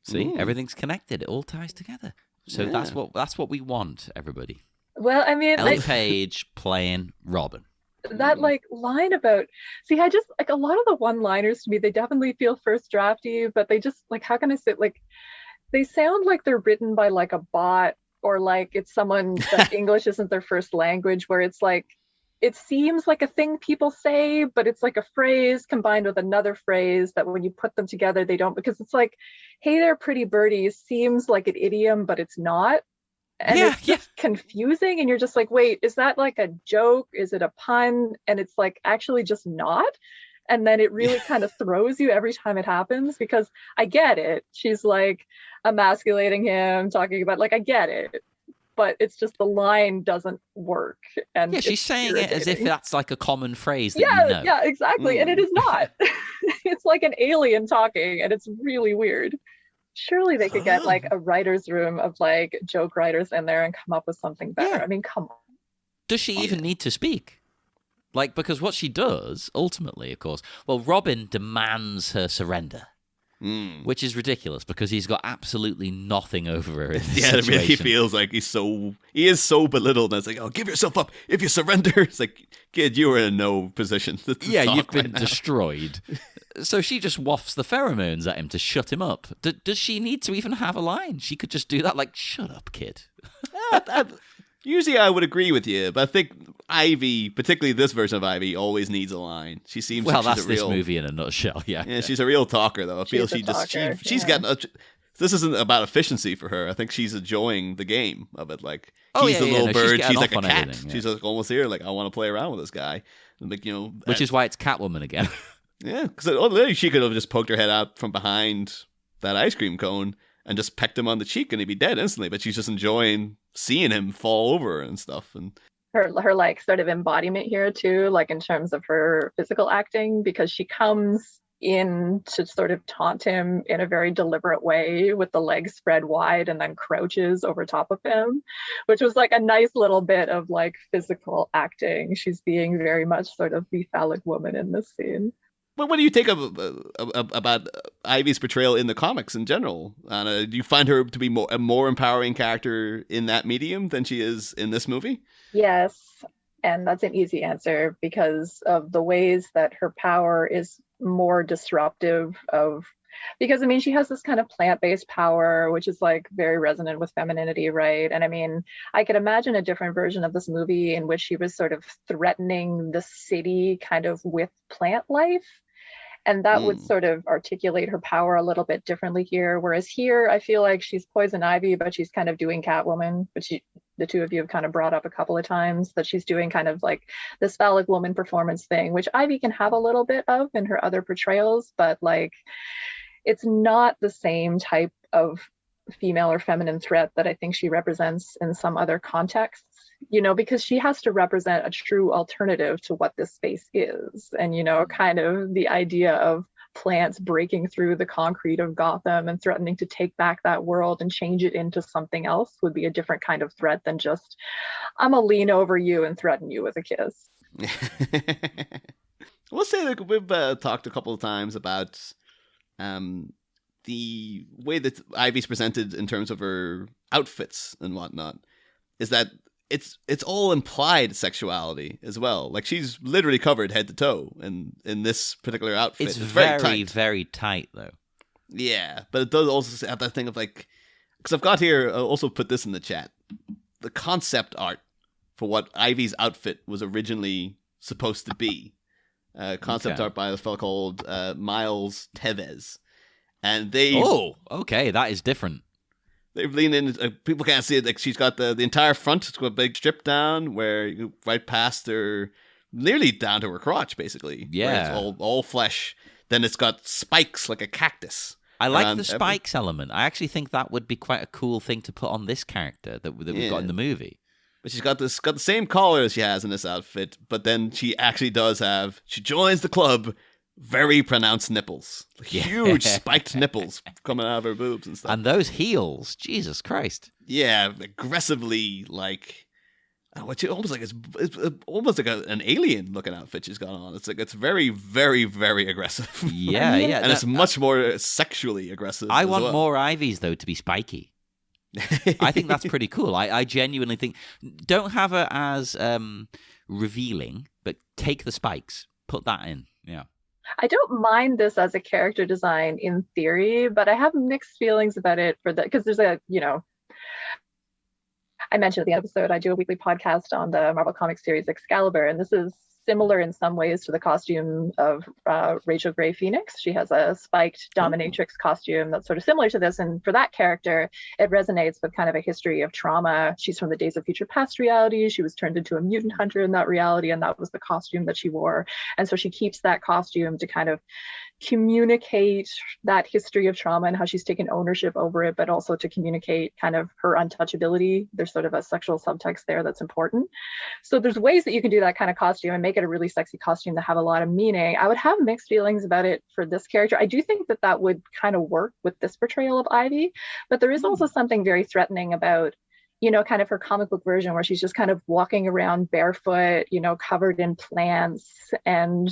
See, everything's connected. It all ties together. So that's what we want, everybody. Well, I mean, Ellen Page playing Robin. That line about, see, I just a lot of the one-liners to me, they definitely feel first drafty, but they just how can I say they sound like they're written by a bot. Or it's someone that English isn't their first language, where it's it seems like a thing people say, but it's like a phrase combined with another phrase that when you put them together, they don't, because it's like, "Hey there, pretty birdie" seems like an idiom, but it's not. And it's just confusing. And you're just like, wait, is that a joke? Is it a pun? And it's actually just not. And then it really kind of throws you every time it happens, because I get it. She's emasculating him, talking about I get it. But it's just the line doesn't work. And she's saying it as if that's a common phrase that you know. Yeah, exactly. And it is not. It's like an alien talking, and it's really weird. Surely they could get a writer's room of joke writers in there and come up with something better. Yeah. I mean, come on. Does she even need to speak? Because what she does, ultimately, of course, well, Robin demands her surrender, which is ridiculous because he's got absolutely nothing over her in this situation. It really feels like he is so belittled. And it's like, oh, give yourself up if you surrender. It's like, kid, you are in no position to you've been now. destroyed. So she just wafts the pheromones at him to shut him up. Does she need to even have a line? She could just do that, shut up, kid. Usually I would agree with you, but I think Ivy, particularly this version of Ivy, always needs a line. She seems that's this movie in a nutshell, Yeah, she's a real talker, though. I feel she's gotten this isn't about efficiency for her. I think she's enjoying the game of it. He's a little bird, she's like a cat. She's almost here, I want to play around with this guy. Which is why it's Catwoman again. Yeah, because she could have just poked her head out from behind that ice cream cone and just pecked him on the cheek and he'd be dead instantly, but she's just enjoying seeing him fall over and stuff. And her sort of embodiment here too, in terms of her physical acting, because she comes in to sort of taunt him in a very deliberate way with the legs spread wide and then crouches over top of him, which was like a nice little bit of like physical acting. She's being very much sort of the phallic woman in this scene. But what do you think about Ivy's portrayal in the comics in general, Anna? Do you find her to be a more empowering character in that medium than she is in this movie? Yes, and that's an easy answer because of the ways that her power is more disruptive of, because I mean she has this kind of plant-based power which is like very resonant with femininity, right? And I mean I could imagine a different version of this movie in which she was sort of threatening the city kind of with plant life, and that would sort of articulate her power a little bit differently here. Whereas here, I feel like she's Poison Ivy, but she's kind of doing Catwoman, which the two of you have kind of brought up a couple of times, that she's doing kind of like this phallic woman performance thing, which Ivy can have a little bit of in her other portrayals, but like it's not the same type of female or feminine threat that I think she represents in some other contexts. You know, because she has to represent a true alternative to what this space is. And, you know, kind of the idea of plants breaking through the concrete of Gotham and threatening to take back that world and change it into something else would be a different kind of threat than just, I'm gonna lean over you and threaten you with a kiss. We'll say that we've talked a couple of times about the way that Ivy's presented in terms of her outfits and whatnot, is that it's all implied sexuality as well. Like she's literally covered head to toe in this particular outfit. It's very, very tight though. Yeah, but it does also have that thing of like, because I've got here, I'll also put this in the chat, the concept art for what Ivy's outfit was originally supposed to be. Concept art by a fellow called Miles Tevez. And they... Oh, okay, that is different. They've leaned in. People can't see it. Like she's got the entire front. It's got a big strip down where you right past her, nearly down to her crotch, basically. Yeah, it's all flesh. Then it's got spikes like a cactus. I like the spikes element. I actually think that would be quite a cool thing to put on this character that we've got in the movie. But she's got the same collar as she has in this outfit. But then she actually does have. She joins the club. Very pronounced nipples. Huge spiked nipples coming out of her boobs and stuff. And those heels, Jesus Christ. Yeah, aggressively like almost like it's almost like an alien looking outfit she's got on. It's like it's very, very, very aggressive. Yeah. And it's much more sexually aggressive. I want more Ivies though to be spiky. I think that's pretty cool. I genuinely think don't have her as revealing, but take the spikes, put that in. Yeah. I don't mind this as a character design in theory, but I have mixed feelings about it for that because there's I mentioned at the episode, I do a weekly podcast on the Marvel Comics series Excalibur, and this is similar in some ways to the costume of Rachel Gray Phoenix. She has a spiked dominatrix costume that's sort of similar to this. And for that character, it resonates with kind of a history of trauma. She's from the Days of Future Past reality. She was turned into a mutant hunter in that reality, and that was the costume that she wore. And so she keeps that costume to kind of communicate that history of trauma and how she's taken ownership over it, but also to communicate kind of her untouchability. There's sort of a sexual subtext there that's important. So there's ways that you can do that kind of costume and make it a really sexy costume that have a lot of meaning. I would have mixed feelings about it for this character. I do think that that would kind of work with this portrayal of Ivy, but there is also something very threatening about kind of her comic book version where she's just kind of walking around barefoot, covered in plants. And,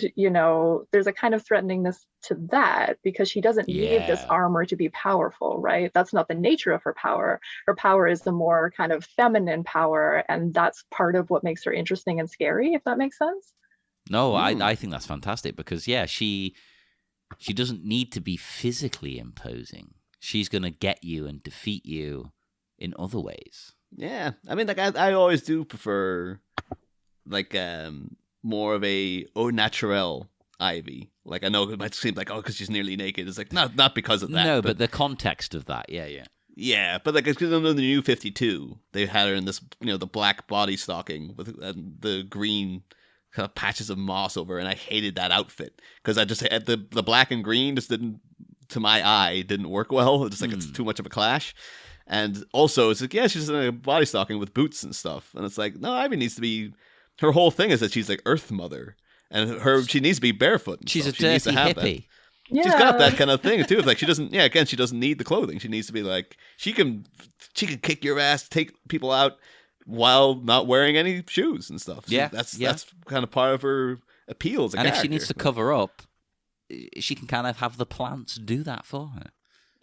there's a kind of threateningness to that because she doesn't need this armor to be powerful, right? That's not the nature of her power. Her power is the more kind of feminine power. And that's part of what makes her interesting and scary, if that makes sense. No, I think that's fantastic because, she doesn't need to be physically imposing. She's going to get you and defeat you in other ways. Yeah, I mean, like I always do prefer, like more of a au naturel Ivy. Like I know it might seem like because she's nearly naked. It's like not because of that. No, but the context of that, yeah. Yeah, but like it's because in the New 52, they had her in this, the black body stocking with the green kind of patches of moss over, and I hated that outfit because I just had the black and green just didn't, to my eye, didn't work well. It's just like it's too much of a clash. And also, it's like, she's in a body stocking with boots and stuff. And it's like, no, Ivy needs to be... Her whole thing is that she's like Earth Mother. And she needs to be barefoot. She's a dirty hippie. She's got that kind of thing too. Like she doesn't. Yeah, again, she doesn't need the clothing. She needs to be like she can kick your ass, take people out while not wearing any shoes and stuff. So that's kind of part of her appeal as a character. And if she needs to cover up, she can kind of have the plants do that for her.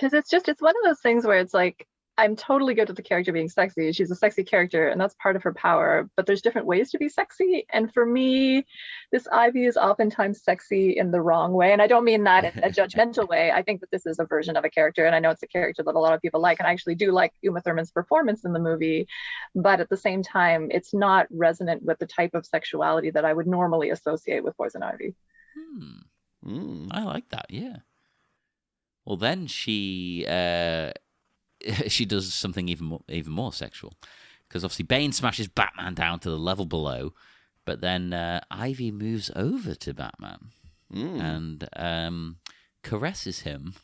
Because it's one of those things where it's like, I'm totally good with the character being sexy. She's a sexy character, and that's part of her power. But there's different ways to be sexy. And for me, this Ivy is oftentimes sexy in the wrong way. And I don't mean that in a judgmental way. I think that this is a version of a character, and I know it's a character that a lot of people like. And I actually do like Uma Thurman's performance in the movie. But at the same time, it's not resonant with the type of sexuality that I would normally associate with Poison Ivy. I like that, yeah. Well, then she does something even more sexual, because obviously Bane smashes Batman down to the level below, but then Ivy moves over to Batman and caresses him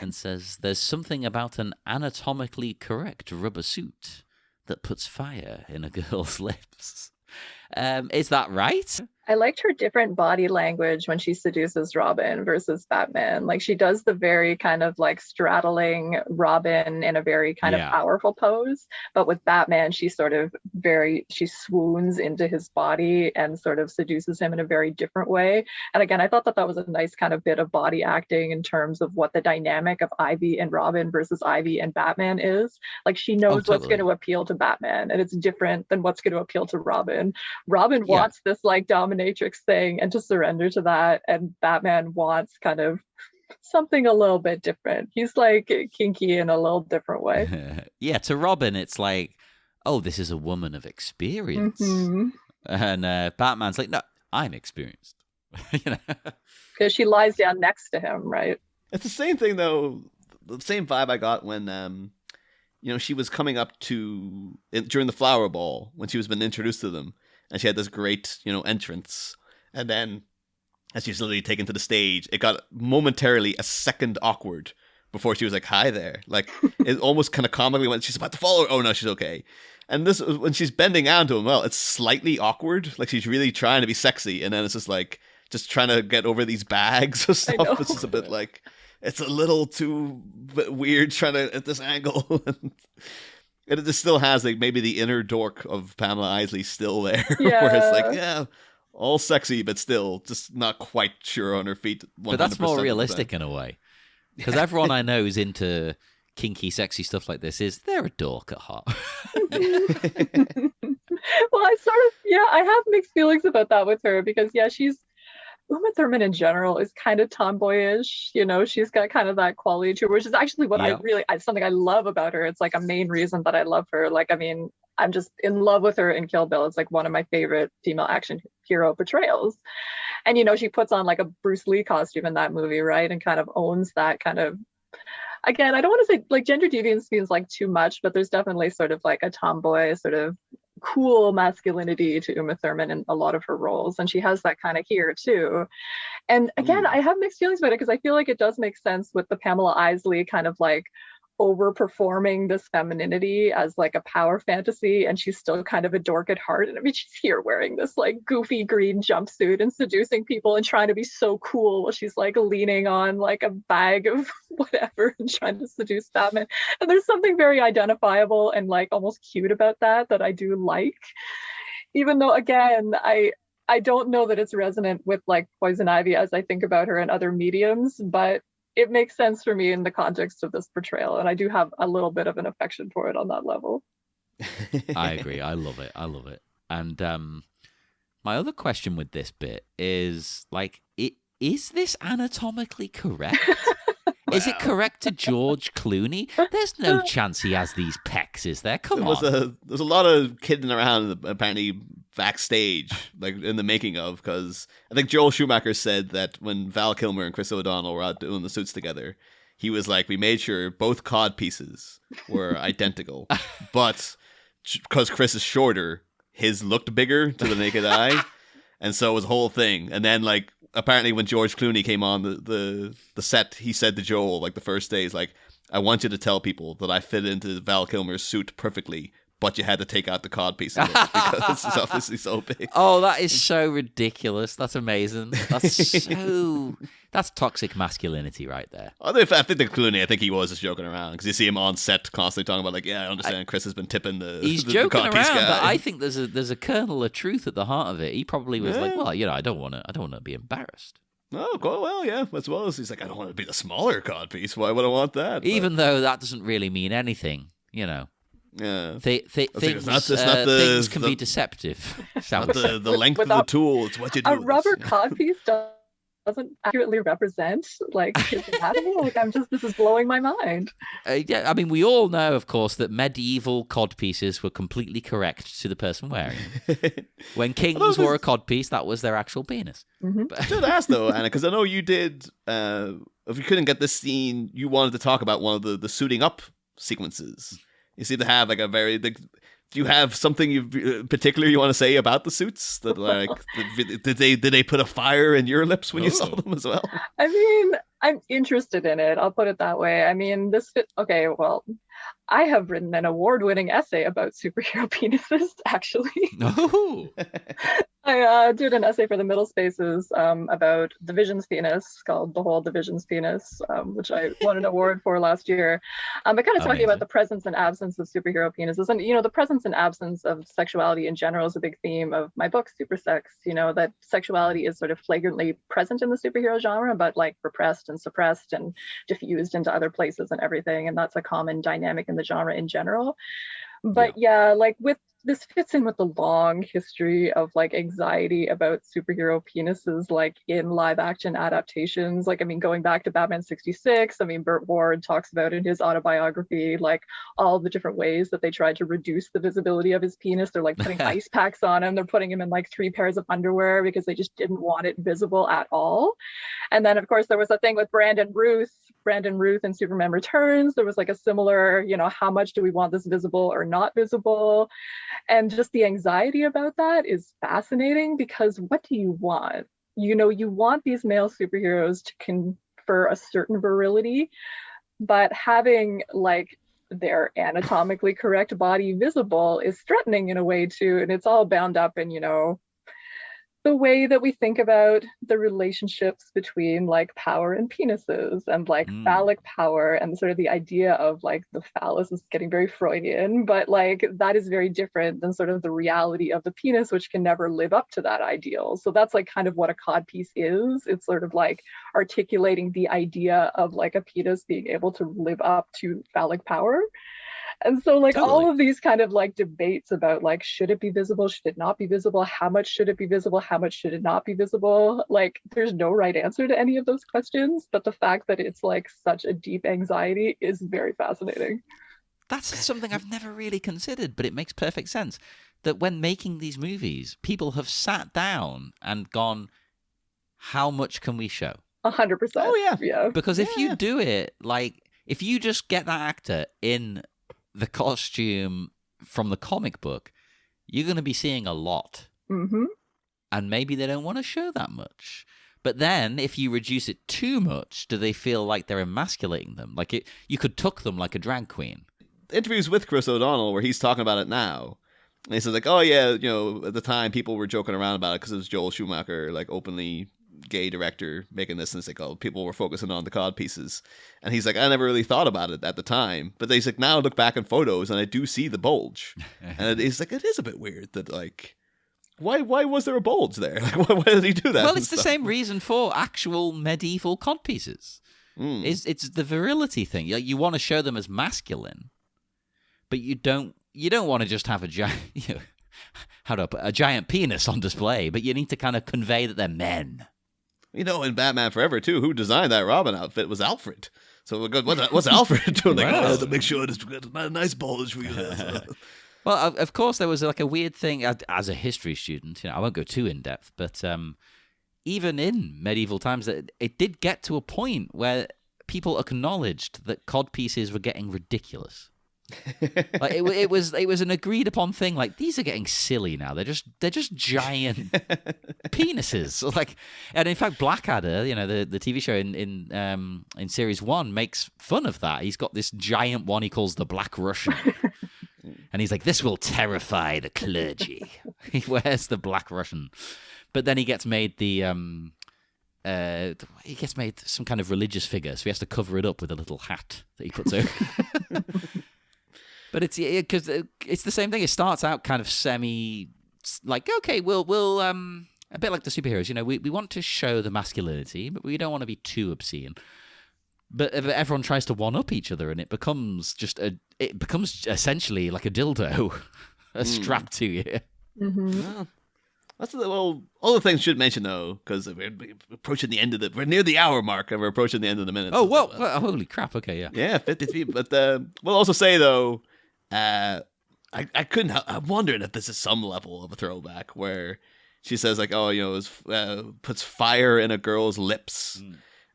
and says, "There's something about an anatomically correct rubber suit that puts fire in a girl's lips." Is that right? I liked her different body language when she seduces Robin versus Batman. Like she does the very kind of like straddling Robin in a very kind of powerful pose. But with Batman, she swoons into his body and sort of seduces him in a very different way. And again, I thought that was a nice kind of bit of body acting in terms of what the dynamic of Ivy and Robin versus Ivy and Batman is. Like she knows what's going to appeal to Batman, and it's different than what's going to appeal to Robin. Robin wants this like dominatrix thing and to surrender to that, and Batman wants kind of something a little bit different. He's like kinky in a little different way. Yeah, to Robin it's like, oh, this is a woman of experience. And Batman's like, no, I'm experienced. Because she lies down next to him, right? It's the same thing though, the same vibe I got when she was coming up during the flower ball when she was being introduced to them. And she had this great, entrance. And then, as she was literally taken to the stage, it got momentarily a second awkward before she was like, "Hi there." Like, it almost kind of comically went, she's about to follow her. Oh, no, she's okay. And this, when she's bending down to him, well, it's slightly awkward. Like, she's really trying to be sexy. And then it's just like, just trying to get over these bags of stuff. It's just a bit like, it's a little too weird trying to, at this angle. And it just still has like maybe the inner dork of Pamela Isley still there, where it's like, all sexy, but still just not quite sure on her feet. But that's more realistic in a way, because everyone I know who's into kinky, sexy stuff like this they're a dork at heart. Well, I have mixed feelings about that with her, because Uma Thurman in general is kind of tomboyish, she's got kind of that quality to her, which is actually what something I love about her. It's like a main reason that I love her. Like, I mean, I'm just in love with her in Kill Bill. It's like one of my favorite female action hero portrayals. And, she puts on like a Bruce Lee costume in that movie, right? And kind of owns that kind of, again, I don't want to say like gender deviance means like too much, but there's definitely sort of like a tomboy sort of cool masculinity to Uma Thurman in a lot of her roles, and she has that kind of here too. And again, I have mixed feelings about it, because I feel like it does make sense with the Pamela Isley kind of like overperforming this femininity as like a power fantasy, and she's still kind of a dork at heart. And I mean, she's here wearing this like goofy green jumpsuit and seducing people and trying to be so cool while she's like leaning on like a bag of whatever and trying to seduce Batman. And there's something very identifiable and like almost cute about that I do like, even though again I don't know that it's resonant with like Poison Ivy as I think about her in other mediums, but it makes sense for me in the context of this portrayal, and I do have a little bit of an affection for it on that level. I agree. I love it. And my other question with this bit is, like, is this anatomically correct? Is it correct to George Clooney? There's no chance he has these pecs, is there? Come on. There's a lot of kidding around, apparently, backstage, like in the making of, because I think Joel Schumacher said that when Val Kilmer and Chris O'Donnell were out doing the suits together, he was like, we made sure both cod pieces were identical, but because Chris is shorter, his looked bigger to the naked eye, and so it was a whole thing. And then, like, apparently when George Clooney came on the set, he said to Joel, like, the first day, he's like, I want you to tell people that I fit into Val Kilmer's suit perfectly, but you had to take out the cod piece of it because it's obviously so big. Oh, that is so ridiculous. That's amazing. That's toxic masculinity right there. I think the Clooney, I think he was just joking around because you see him on set constantly talking about like, yeah, I understand Chris has been tipping the. He's the joking cod piece around, guy. but I think there's a kernel of truth at the heart of it. He probably was like, well, I don't want to be embarrassed. Oh, well, yeah. As well as he's like, I don't want to be the smaller cod piece. Why would I want that? Even though that doesn't really mean anything, Yeah. Things can be deceptive. Not the length of the tool. It's what you do. A rubber codpiece doesn't accurately represent like his anatomy. Like this is blowing my mind. Yeah, I mean, we all know, of course, that medieval codpieces were completely correct to the person wearing them. When kings wore a codpiece, that was their actual penis. Mm-hmm. I should ask though, Anna, because I know you did. If you couldn't get this scene, you wanted to talk about one of the suiting up sequences. You seem to have like a very. Do you have something particular you want to say about the suits? That like did they put a fire in your lips when you saw them as well? I mean, I'm interested in it. I'll put it that way. I mean, okay, well, I have written an award-winning essay about superhero penises, actually. Oh. I did an essay for the Middle Spaces about the Vision's penis, called The Whole Division's Penis, which I won an award for last year. But kind of talking about the presence and absence of superhero penises. And, the presence and absence of sexuality in general is a big theme of my book, Super Sex. That sexuality is sort of flagrantly present in the superhero genre, but like repressed and suppressed and diffused into other places and everything. And that's a common dynamic in the genre in general. But yeah, like this fits in with the long history of like anxiety about superhero penises, like in live action adaptations. Like, I mean, going back to Batman 66, I mean, Burt Ward talks about in his autobiography, like all the different ways that they tried to reduce the visibility of his penis. They're like putting ice packs on him. They're putting him in like 3 pairs of underwear because they just didn't want it visible at all. And then of course there was a thing with Brandon Ruth in Superman Returns. There was like a similar, how much do we want this visible or not visible? And just the anxiety about that is fascinating because what do you want? You want these male superheroes to confer a certain virility, but having like their anatomically correct body visible is threatening in a way too. And it's all bound up in, the way that we think about the relationships between like power and penises and like phallic power, and sort of the idea of like the phallus is getting very Freudian, but like that is very different than sort of the reality of the penis, which can never live up to that ideal. So that's like kind of what a codpiece is. It's sort of like articulating the idea of like a penis being able to live up to phallic power. And so like all of these kind of like debates about like, should it be visible? Should it not be visible? How much should it be visible? How much should it not be visible? Like there's no right answer to any of those questions. But the fact that it's like such a deep anxiety is very fascinating. That's something I've never really considered, but it makes perfect sense. That when making these movies, people have sat down and gone, how much can we show? 100%. Oh yeah. Because if you do it, like if you just get that actor in the costume from the comic book, you're going to be seeing a lot. Mm-hmm. And maybe they don't want to show that much. But then if you reduce it too much, do they feel like they're emasculating them? Like you could tuck them like a drag queen. Interviews with Chris O'Donnell where he's talking about it now. And he says like, oh yeah, at the time people were joking around about it because it was Joel Schumacher, like openly gay director making this, and it's like, oh, people were focusing on the cod pieces, and he's like, I never really thought about it at the time, but he's like, now I look back in photos and I do see the bulge, and it is a bit weird that like, why was there a bulge there? Like, why did he do that? Well, it's the same reason for actual medieval cod pieces. It's the virility thing. Like, you want to show them as masculine, but you don't want to just have a giant a giant penis on display, but you need to kind of convey that they're men. In Batman Forever, too, who designed that Robin outfit was Alfred. So what's Alfred doing? Like, Wow. to make sure it's a nice bulge for you. Well, of course, there was like a weird thing as a history student. I won't go too in depth, but even in medieval times, it did get to a point where people acknowledged that cod pieces were getting ridiculous. Like it was an agreed upon thing. Like, these are getting silly now. They're just giant penises. Like, and in fact, Blackadder, the TV show in series 1 makes fun of that. He's got this giant one he calls the Black Russian, And he's like, this will terrify the clergy. He wears the black Russian. But then he gets made he gets made some kind of religious figure, so he has to cover it up with a little hat that he puts over. But it's because it's the same thing. It starts out kind of semi, like, okay, we'll a bit like the superheroes. You know, we want to show the masculinity, but we don't want to be too obscene. But everyone tries to one up each other, and it becomes essentially like a dildo, strapped to you. Mm-hmm. Yeah. All the things should mention though, because we're approaching the end of we're near the hour mark, and we're approaching the end of the minute. Oh well, holy crap! Okay, yeah, yeah, 53. But we'll also say though, I'm wondering if this is some level of a throwback where she says like, oh, you know, puts fire in a girl's lips.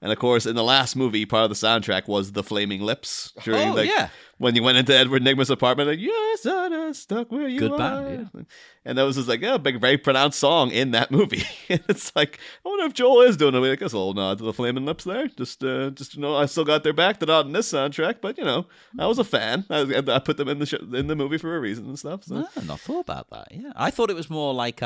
And of course, in the last movie, part of the soundtrack was the Flaming Lips. When you went into Edward Nygma's apartment, like, yes, I'm stuck where you Good are. band, yeah. And that was just like a big, very pronounced song in that movie. And it's like, I wonder if Joel is doing it. I guess a little nod to the Flaming Lips there. Just you know, I still got their back. They're not in this soundtrack, but you know, I was a fan. I put them in the movie for a reason and stuff. So. I not thought about that. Yeah, I thought it was more like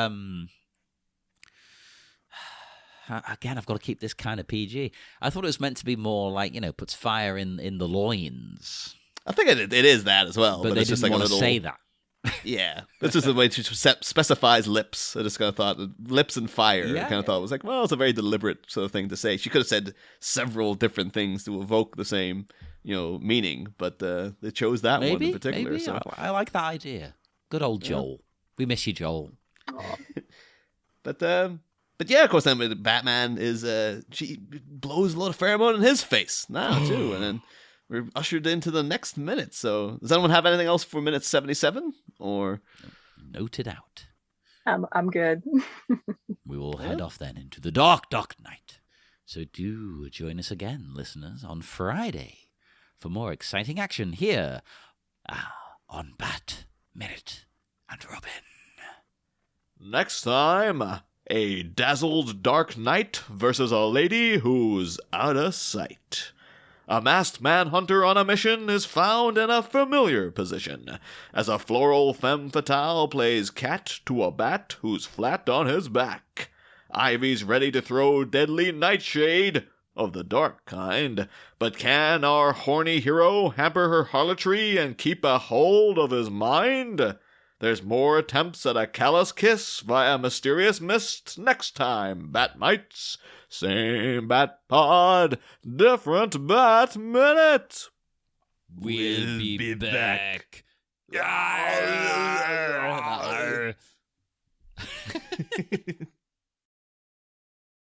Again, I've got to keep this kind of PG. I thought it was meant to be more like, you know, puts fire in the loins. I think it is that as well. But they it's didn't just like want a to little... say that. Yeah. This is the way she specifies lips. I just kind of thought lips and fire. I kind of thought it was like, well, it's a very deliberate sort of thing to say. She could have said several different things to evoke the same, you know, meaning, but they chose that one in particular. Maybe. So. I like that idea. Good old Joel. We miss you, Joel. But yeah, of course, then Batman is she blows a lot of pheromone in his face now too, and then we're ushered into the next minute. So, does anyone have anything else for minute 77? Or noted out. I'm good. We will head off then into the dark night. So do join us again, listeners, on Friday for more exciting action here on Bat, Minute, and Robin. Next time, a dazzled dark knight versus a lady who's out of sight. A masked manhunter on a mission is found in a familiar position, as a floral femme fatale plays cat to a bat who's flat on his back. Ivy's ready to throw deadly nightshade, of the dark kind, but can our horny hero hamper her harlotry and keep a hold of his mind? There's more attempts at a callous kiss via mysterious mist next time, Batmites. Same Bat Pod, different Bat Minute. We'll be back.